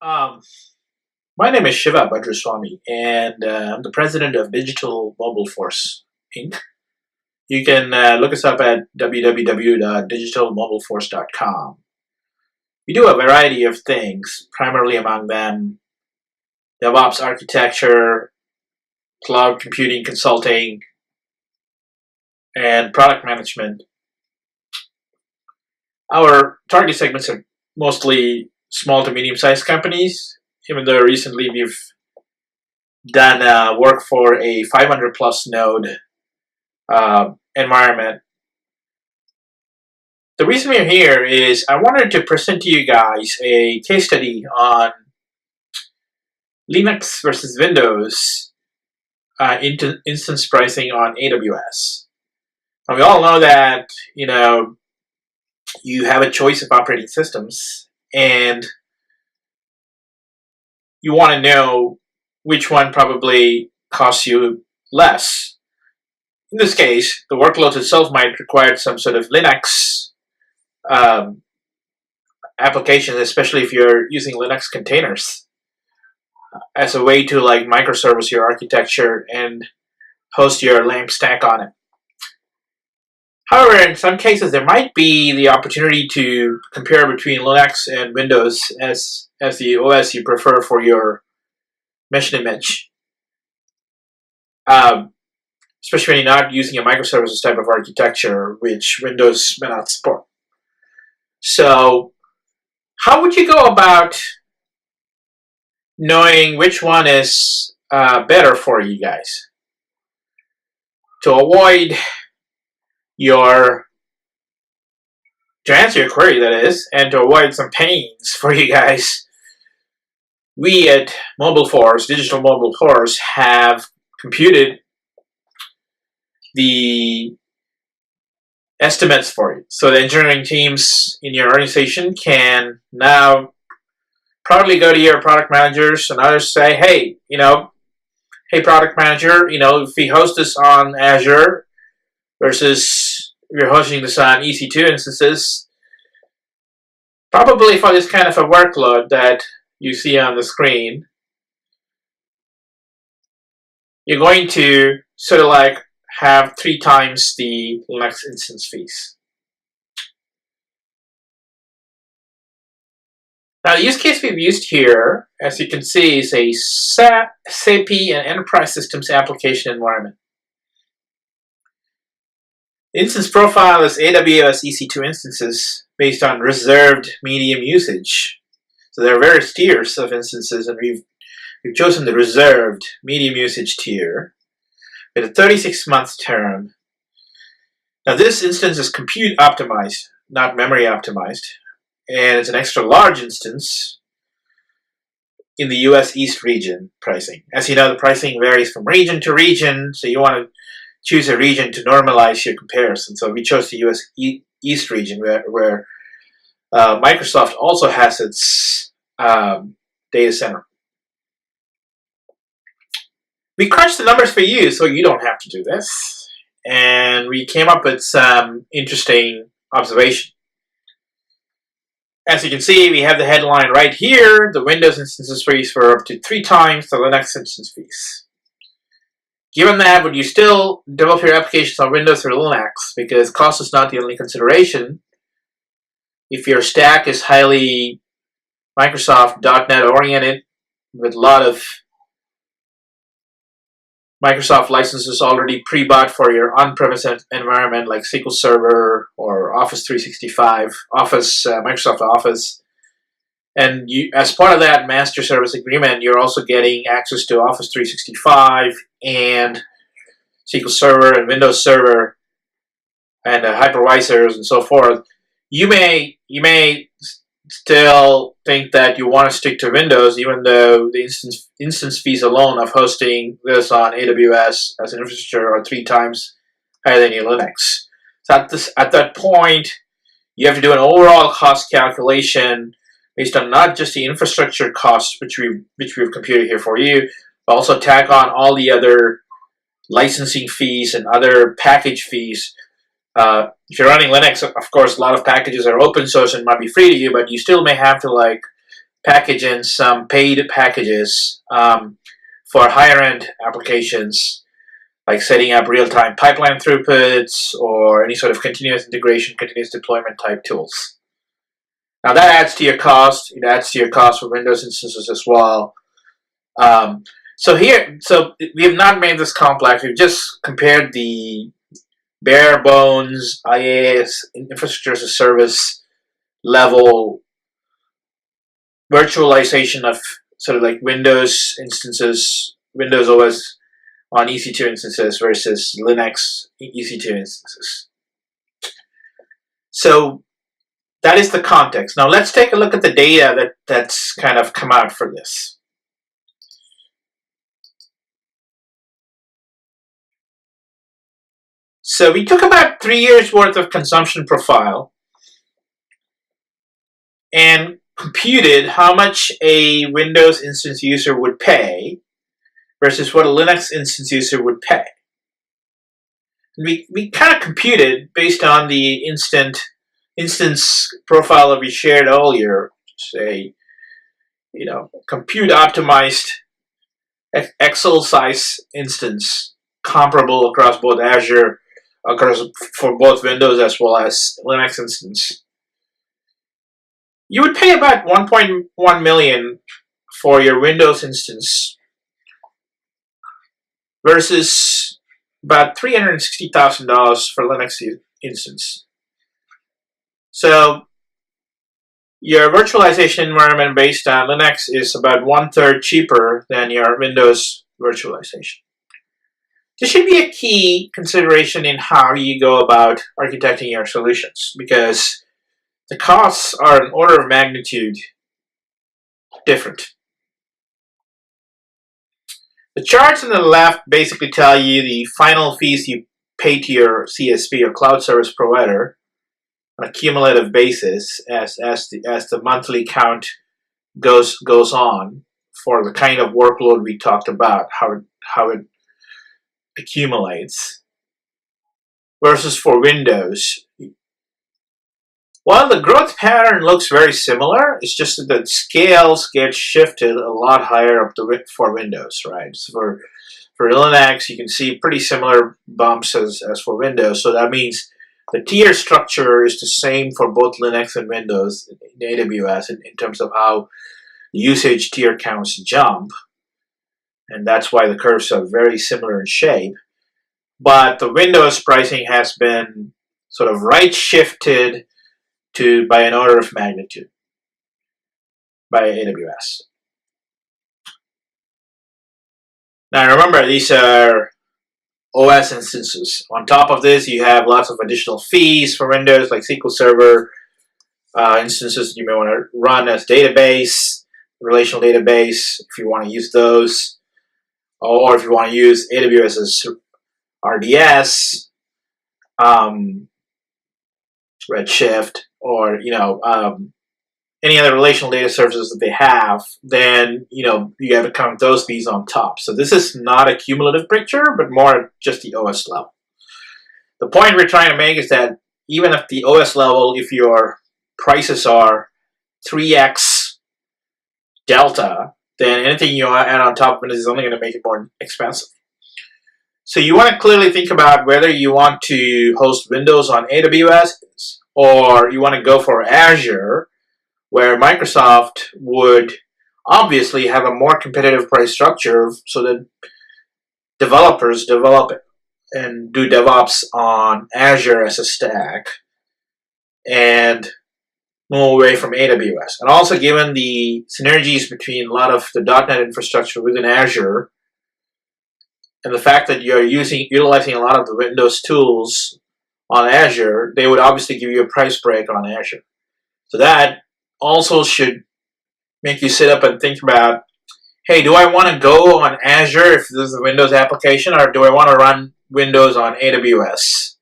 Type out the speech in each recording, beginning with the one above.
Um, my name is Shiva Bhadraswamy, and I'm the president of Digital Mobile Force Inc. You can look us up at www.digitalmobileforce.com. We do a variety of things, primarily among them DevOps architecture, cloud computing consulting, and product management. Our target segments are mostly small to medium-sized companies, even though recently we've done work for a 500 plus node environment. The reason we're here is I wanted to present to you guys a case study on Linux versus Windows instance pricing on AWS. And we all know that you have a choice of operating systems, and you want to know which one probably costs you less. In this case, the workload itself might require some sort of Linux application, especially if you're using Linux containers as a way to microservice your architecture and host your LAMP stack on it. However, in some cases, there might be the opportunity to compare between Linux and Windows as the OS you prefer for your mesh image, especially when you're not using a microservices type of architecture, which Windows may not support. So, how would you go about knowing which one is better for you guys? To answer your query, that is, and to avoid some pains for you guys, we at Digital Mobile Force, have computed the estimates for you. So the engineering teams in your organization can now proudly go to your product managers and others say, hey, hey product manager, if we host this on Azure versus if you're hosting this on EC2 instances, probably for this kind of a workload that you see on the screen, you're going to sort of have 3 times the Linux instance fees. Now, the use case we've used here, as you can see, is a SAP and enterprise systems application environment. The instance profile is AWS EC2 instances based on reserved medium usage. So there are various tiers of instances, and we've chosen the reserved medium usage tier with a 36-month term. Now, this instance is compute optimized, not memory optimized, and it's an extra large instance in the US East region pricing. As you know, the pricing varies from region to region, so you want to choose a region to normalize your comparison. So we chose the US East region where Microsoft also has its data center. We crunched the numbers for you so you don't have to do this, and we came up with some interesting observation. As you can see, we have the headline right here. The Windows instances fees for up to 3 times the Linux instance fees. Given that, would you still develop your applications on Windows or Linux? Because cost is not the only consideration. If your stack is highly Microsoft .NET oriented with a lot of Microsoft licenses already pre-bought for your on-premise environment like SQL Server or Office 365, Microsoft Office. And as part of that master service agreement, you're also getting access to Office 365 and SQL Server and Windows Server and hypervisors and so forth. You may still think that you want to stick to Windows, even though the instance fees alone of hosting this on AWS as an infrastructure are 3 times higher than your Linux. So at that point, you have to do an overall cost calculation based on not just the infrastructure costs, which we've computed here for you, but also tack on all the other licensing fees and other package fees. If you're running Linux, of course, a lot of packages are open source and might be free to you, but you still may have to package in some paid packages for higher-end applications, like setting up real-time pipeline throughputs or any sort of continuous integration, continuous deployment type tools. Now that adds to your cost. It adds to your cost for Windows instances as well. So we have not made this complex. We've just compared the bare bones IaaS, infrastructure as a service level virtualization of sort of like Windows instances, Windows OS on EC2 instances versus Linux EC2 instances. So that is the context. Now let's take a look at the data that's kind of come out for this. So we took about 3 years worth of consumption profile and computed how much a Windows instance user would pay versus what a Linux instance user would pay. We kind of computed based on the instance profile that we shared earlier, say, compute optimized Excel size instance comparable across both Azure, for both Windows as well as Linux instance. You would pay about $1.1 million for your Windows instance versus about $360,000 for Linux instance. So your virtualization environment based on Linux is about 1/3 cheaper than your Windows virtualization. This should be a key consideration in how you go about architecting your solutions, because the costs are an order of magnitude different. The charts on the left basically tell you the final fees you pay to your CSP or cloud service provider on a cumulative basis as the monthly count goes on for the kind of workload we talked about, how it accumulates, versus for Windows. While the growth pattern looks very similar, it's just that the scales get shifted a lot higher up for Windows, right? So for Linux, you can see pretty similar bumps as for Windows. So that means the tier structure is the same for both Linux and Windows in AWS in terms of how usage tier counts jump. And that's why the curves are very similar in shape. But the Windows pricing has been sort of right shifted by an order of magnitude by AWS. Now remember, these are OS instances. On top of this, you have lots of additional fees for Windows, like SQL Server instances you may want to run as database, relational database, if you want to use those, or if you want to use AWS as RDS, Redshift, or any other relational data services that they have, then you have to count those fees on top. So this is not a cumulative picture, but more at just the OS level. The point we're trying to make is that even at the OS level, if your prices are 3x delta, then anything you add on top of it is only going to make it more expensive. So you want to clearly think about whether you want to host Windows on AWS or you want to go for Azure, where Microsoft would obviously have a more competitive price structure so that developers develop and do DevOps on Azure as a stack and move away from AWS. And also given the synergies between a lot of the .NET infrastructure within Azure and the fact that you're utilizing a lot of the Windows tools on Azure, they would obviously give you a price break on Azure. So that also should make you sit up and think about, hey, do I want to go on Azure if this is a Windows application, or do I want to run Windows on AWS?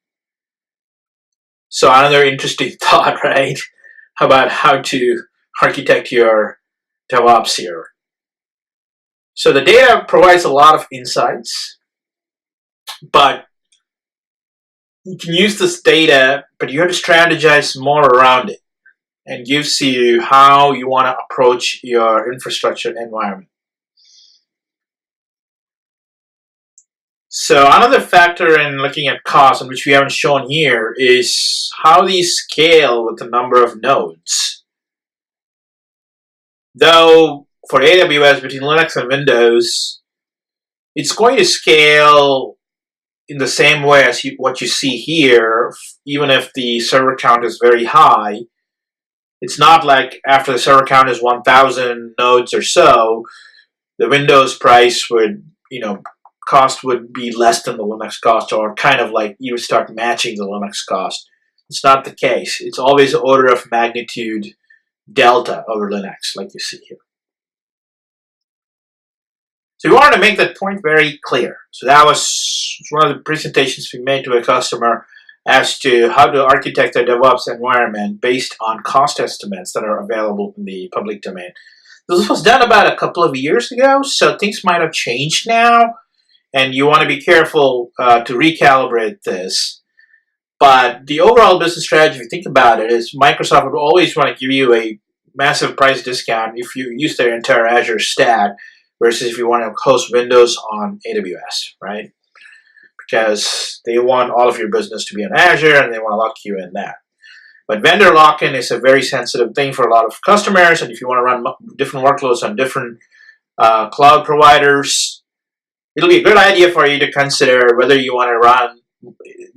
So another interesting thought, right, about how to architect your DevOps here. So the data provides a lot of insights, but you can use this data, but you have to strategize more around it. and gives you how you want to approach your infrastructure environment. So another factor in looking at costs, and which we haven't shown here, is how these scale with the number of nodes. Though for AWS, between Linux and Windows, it's going to scale in the same way as what you see here, even if the server count is very high. It's not like after the server count is 1,000 nodes or so, the Windows price would, cost would be less than the Linux cost, or kind of like you would start matching the Linux cost. It's not the case. It's always an order of magnitude delta over Linux, like you see here. So we wanted to make that point very clear. So that was one of the presentations we made to a customer as to how to architect their DevOps environment based on cost estimates that are available in the public domain. This was done about a couple of years ago, so things might have changed now, and you want to be careful to recalibrate this. But the overall business strategy, if you think about it, is Microsoft would always want to give you a massive price discount if you use their entire Azure stack versus if you want to host Windows on AWS, right? Because they want all of your business to be on Azure and they want to lock you in that. But vendor lock-in is a very sensitive thing for a lot of customers, and if you want to run different workloads on different cloud providers, it'll be a good idea for you to consider whether you want to run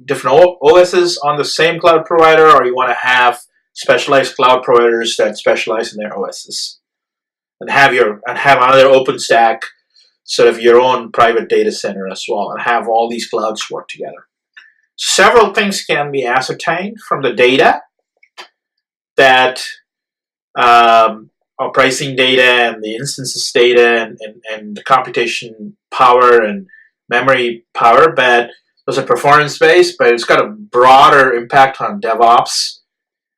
different OSs on the same cloud provider, or you want to have specialized cloud providers that specialize in their OSs, and have another OpenStack, sort of your own private data center as well, and have all these clouds work together. Several things can be ascertained from the data that our pricing data and the instances data and the computation power and memory power, but those are performance-based, but it's got a broader impact on DevOps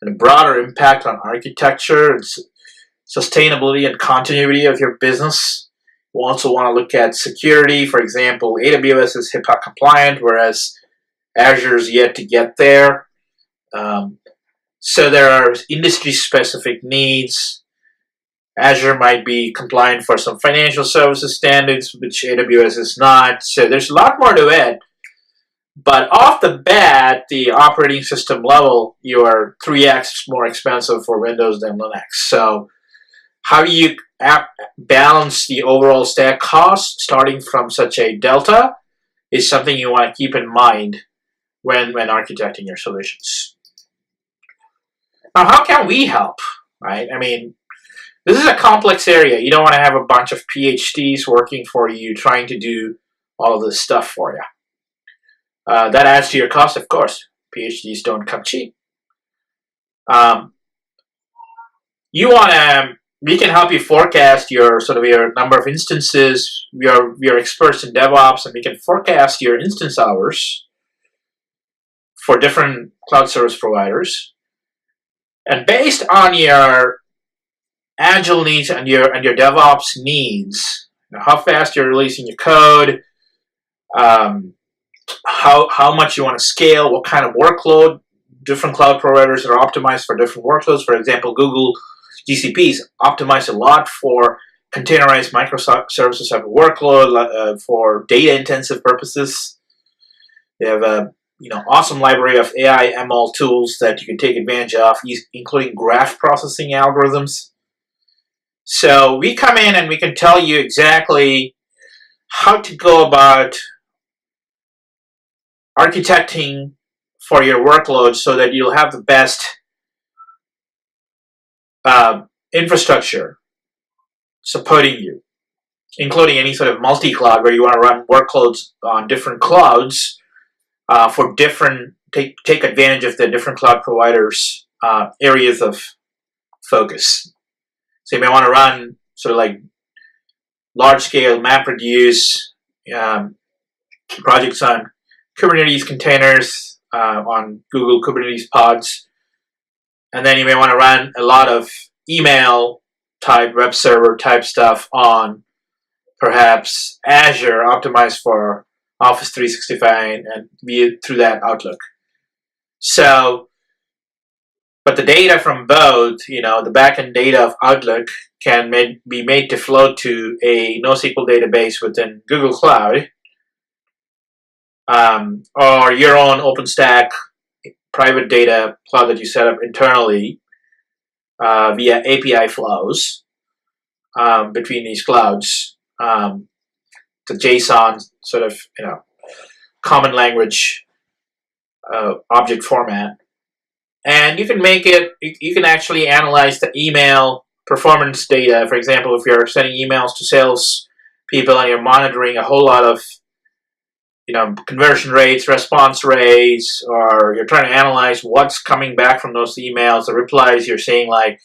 and a broader impact on architecture and sustainability and continuity of your business. We also want to look at security. For example, AWS is HIPAA compliant, whereas Azure is yet to get there. So there are industry-specific needs. Azure might be compliant for some financial services standards, which AWS is not. So there's a lot more to it. But off the bat, the operating system level, you are 3x more expensive for Windows than Linux. So how do you balance the overall stack cost starting from such a delta is something you want to keep in mind when architecting your solutions. Now, how can we help, right? I mean, this is a complex area. You don't want to have a bunch of PhDs working for you trying to do all of this stuff for you. That adds to your cost, of course. PhDs don't come cheap. We can help you forecast your number of instances. We are experts in DevOps, and we can forecast your instance hours for different cloud service providers. And based on your Agile needs and your DevOps needs, how fast you're releasing your code, how much you want to scale, what kind of workload. Different cloud providers are optimized for different workloads. For example, Google GCPs optimize a lot for containerized microservices type of workload for data-intensive purposes. They have a awesome library of AI ML tools that you can take advantage of, including graph processing algorithms. So we come in and we can tell you exactly how to go about architecting for your workload so that you'll have the best infrastructure supporting you, including any sort of multi-cloud where you want to run workloads on different clouds for different, take advantage of the different cloud providers' areas of focus. So you may want to run sort of like large-scale MapReduce projects on Kubernetes containers, on Google Kubernetes pods. And then you may want to run a lot of email type, web server type stuff on perhaps Azure, optimized for Office 365 and view through that Outlook. So, But the data from both, the backend data of Outlook can be made to flow to a NoSQL database within Google Cloud, or your own OpenStack private data cloud that you set up internally via API flows between these clouds. The JSON sort of, common language object format. And you can make it, you can actually analyze the email performance data. For example, if you're sending emails to sales people and you're monitoring a whole lot of conversion rates, response rates, or you're trying to analyze what's coming back from those emails, the replies you're seeing, like,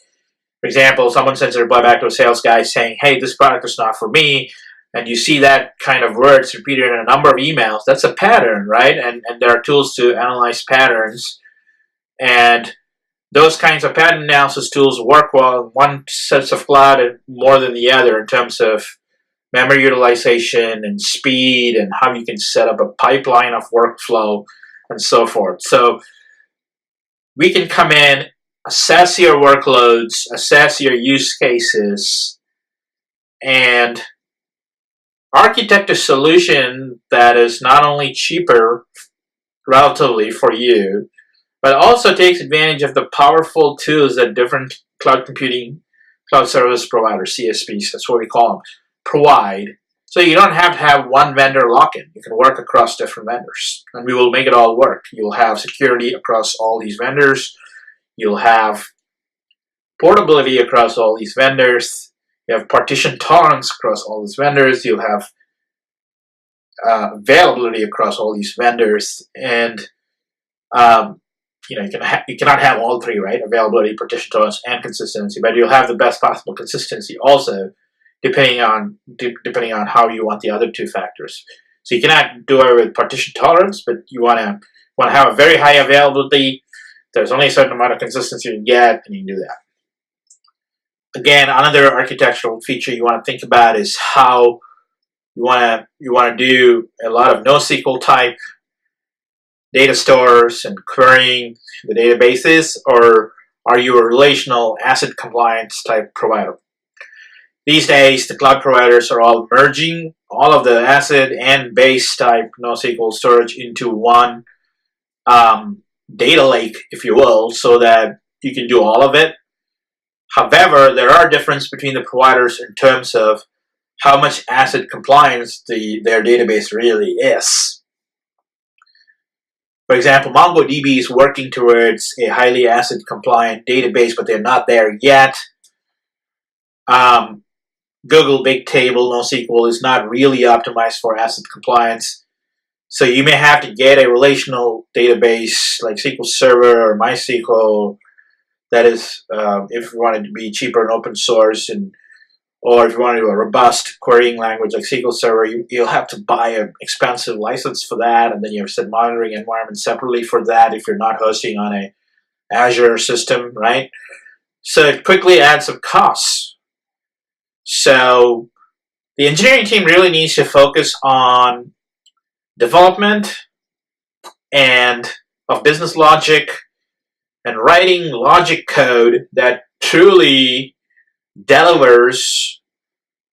for example, someone sends a reply back to a sales guy saying, hey, this product is not for me, and you see that kind of words repeated in a number of emails, that's a pattern, right? And there are tools to analyze patterns, and those kinds of pattern analysis tools work well in one sets of cloud and more than the other in terms of memory utilization and speed and how you can set up a pipeline of workflow and so forth. So we can come in, assess your workloads, assess your use cases, and architect a solution that is not only cheaper relatively for you, but also takes advantage of the powerful tools that different cloud computing, cloud service providers, CSPs, that's what we call them, provide. So you don't have to have one vendor lock-in. You can work across different vendors, and we will make it all work. You'll have security across all these vendors. You'll have portability across all these vendors. You have partition tolerance across all these vendors. You'll have availability across all these vendors, and you cannot have all three, right? Availability, partition tolerance, and consistency. But you'll have the best possible consistency also, depending on how you want the other two factors. So you cannot do it with partition tolerance, but you want to have a very high availability. There's only a certain amount of consistency you get, and you can do that. Again, another architectural feature you want to think about is how you want to do a lot of NoSQL type data stores and querying the databases, or are you a relational asset compliance type provider? These days, the cloud providers are all merging all of the asset and base type NoSQL storage into one data lake, if you will, so that you can do all of it. However, there are differences between the providers in terms of how much asset compliance their database really is. For example, MongoDB is working towards a highly asset compliant database, but they're not there yet. Google Bigtable NoSQL is not really optimized for asset compliance. So you may have to get a relational database like SQL Server or MySQL that is, if you want it to be cheaper and open source, or if you want to do a robust querying language like SQL Server, you'll have to buy an expensive license for that, and then you have to set monitoring environment separately for that if you're not hosting on a Azure system, right? So it quickly adds up costs. So the engineering team really needs to focus on development and of business logic and writing logic code that truly delivers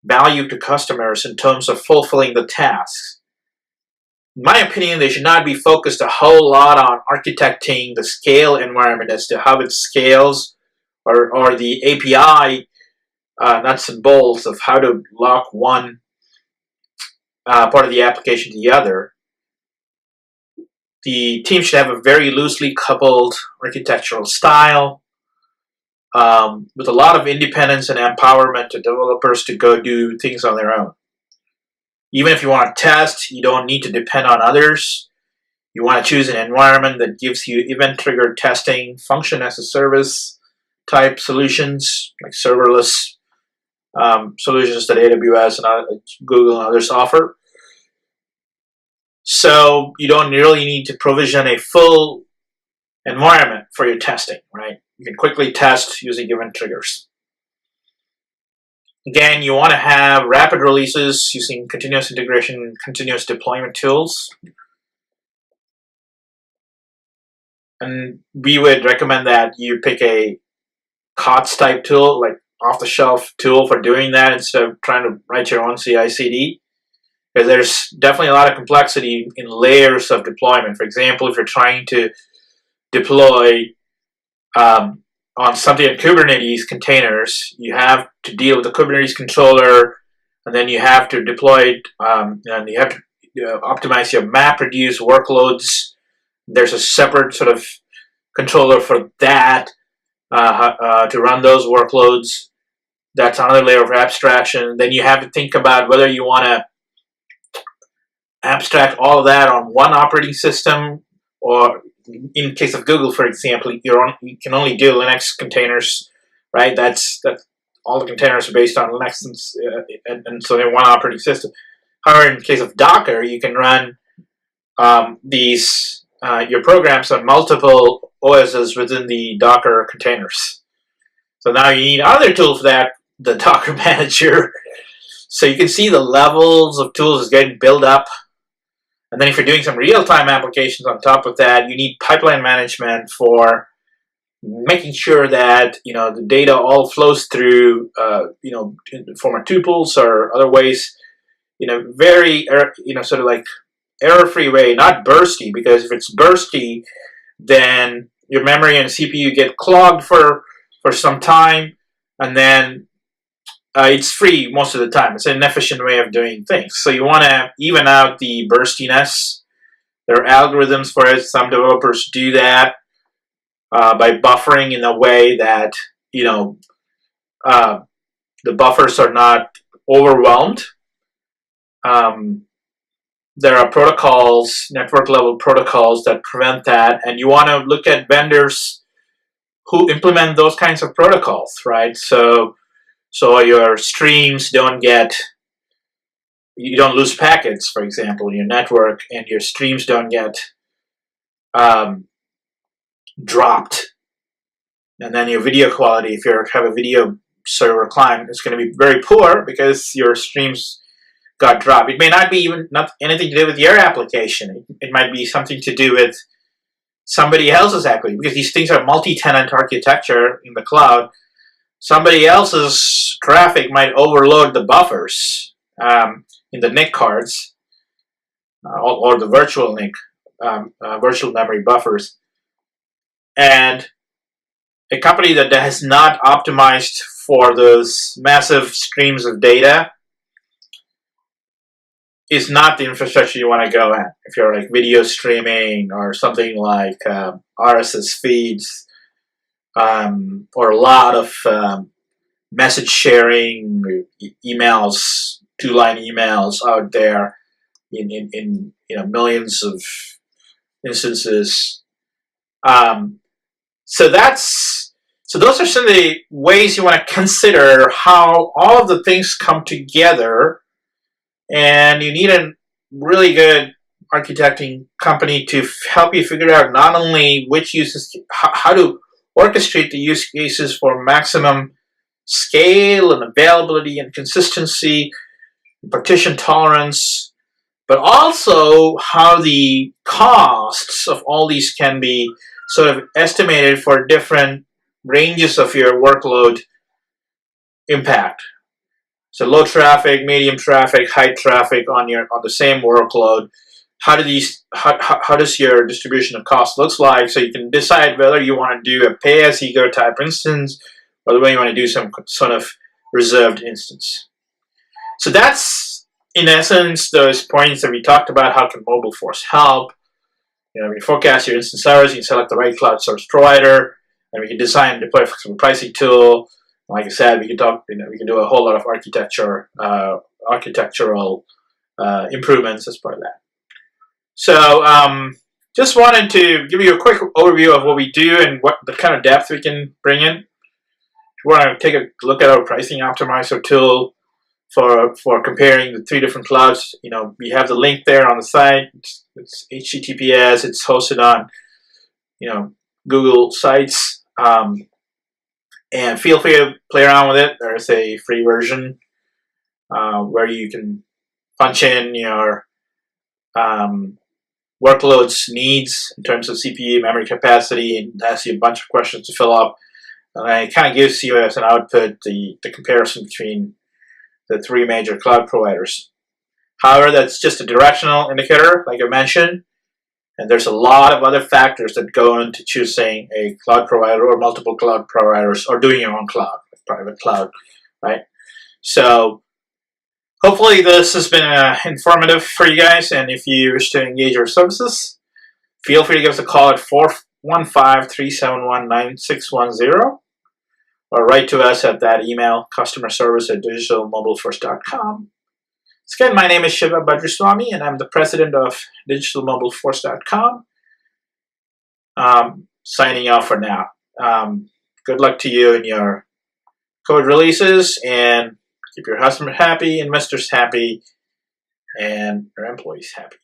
value to customers in terms of fulfilling the tasks. In my opinion, they should not be focused a whole lot on architecting the scale environment as to how it scales, or the API nuts and bolts of how to lock one part of the application to the other. The team should have a very loosely coupled architectural style with a lot of independence and empowerment to developers to go do things on their own. Even if you want to test, you don't need to depend on others. You want to choose an environment that gives you event-triggered testing, function as a service type solutions, like serverless solutions that AWS and Google and others offer. So you don't really need to provision a full environment for your testing, right? You can quickly test using event triggers. Again, you want to have rapid releases using continuous integration and continuous deployment tools. and we would recommend that you pick a COTS type tool, like off-the-shelf tool for doing that instead of trying to write your own CI/CD. Because there's definitely a lot of complexity in layers of deployment. For example, if you're trying to deploy on something in Kubernetes containers, you have to deal with the Kubernetes controller, and then you have to deploy it, and you have to optimize your MapReduce workloads. There's a separate sort of controller for that to run those workloads. That's another layer of abstraction. Then you have to think about whether you want to abstract all of that on one operating system, or in case of Google, for example, you can only do Linux containers, right? That's all the containers are based on Linux, and so they're one operating system. However, in case of Docker, you can run your programs on multiple OSs within the Docker containers. So now you need another tool for that, the Docker Manager. So you can see the levels of tools is getting built up. And then if you're doing some real-time applications on top of that, you need pipeline management for making sure that the data all flows through in the form of tuples or other ways, very sort of like error-free way, not bursty, because if it's bursty, then your memory and CPU get clogged for some time, and then it's free most of the time. It's an inefficient way of doing things. So you want to even out the burstiness. There are algorithms for it. Some developers do that by buffering in a way that the buffers are not overwhelmed. There are protocols, network level protocols, that prevent that, and you want to look at vendors who implement those kinds of protocols, right? So your streams you don't lose packets, for example, in your network, and your streams don't get dropped. And then your video quality, if you have a video server client, is going to be very poor because your streams got dropped. It may not be not anything to do with your application. It might be something to do with somebody else's application, because these things are multi-tenant architecture in the cloud. Somebody else's traffic might overload the buffers in the NIC cards or the virtual NIC, virtual memory buffers. And a company that has not optimized for those massive streams of data is not the infrastructure you want to go at. If you're like video streaming or something like RSS feeds, or a lot of message sharing, emails, two-line emails out there in millions of instances. So those are some of the ways you want to consider how all of the things come together, and you need a really good architecting company to help you figure out not only which uses, how to orchestrate the use cases for maximum scale and availability and consistency, partition tolerance, but also how the costs of all these can be sort of estimated for different ranges of your workload impact. So low traffic, medium traffic, high traffic on the same workload. How does your distribution of cost looks like, so you can decide whether you want to do a pay-as-you-go type instance or whether you want to do some sort of reserved instance. So that's, in essence, those points that we talked about. How can Mobile Force help? We forecast your instance hours, you can select the right cloud service provider, and we can design and deploy a flexible pricing tool. Like I said, we can do a whole lot of architectural improvements as part of that. So just wanted to give you a quick overview of what we do and what the kind of depth we can bring in. If you want to take a look at our pricing optimizer tool for comparing the 3 different clouds, we have the link there on the site. It's HTTPS. It's hosted on Google Sites. And feel free to play around with it. There's a free version where you can punch in your workloads needs in terms of CPU, memory capacity, and asks you a bunch of questions to fill up. And it kind of gives you as an output the comparison between the three major cloud providers. However, that's just a directional indicator, like I mentioned, and there's a lot of other factors that go into choosing a cloud provider or multiple cloud providers or doing your own cloud, private cloud, right? So hopefully this has been informative for you guys, and if you wish to engage our services, feel free to give us a call at 415-371-9610 or write to us at that email, customerservice@digitalmobilefirst.com. Again, my name is Shiva Bhadraswamy, and I'm the president of digitalmobilefirst.com. Signing off for now. Good luck to you in your code releases, and keep your customer happy, investors happy, and your employees happy.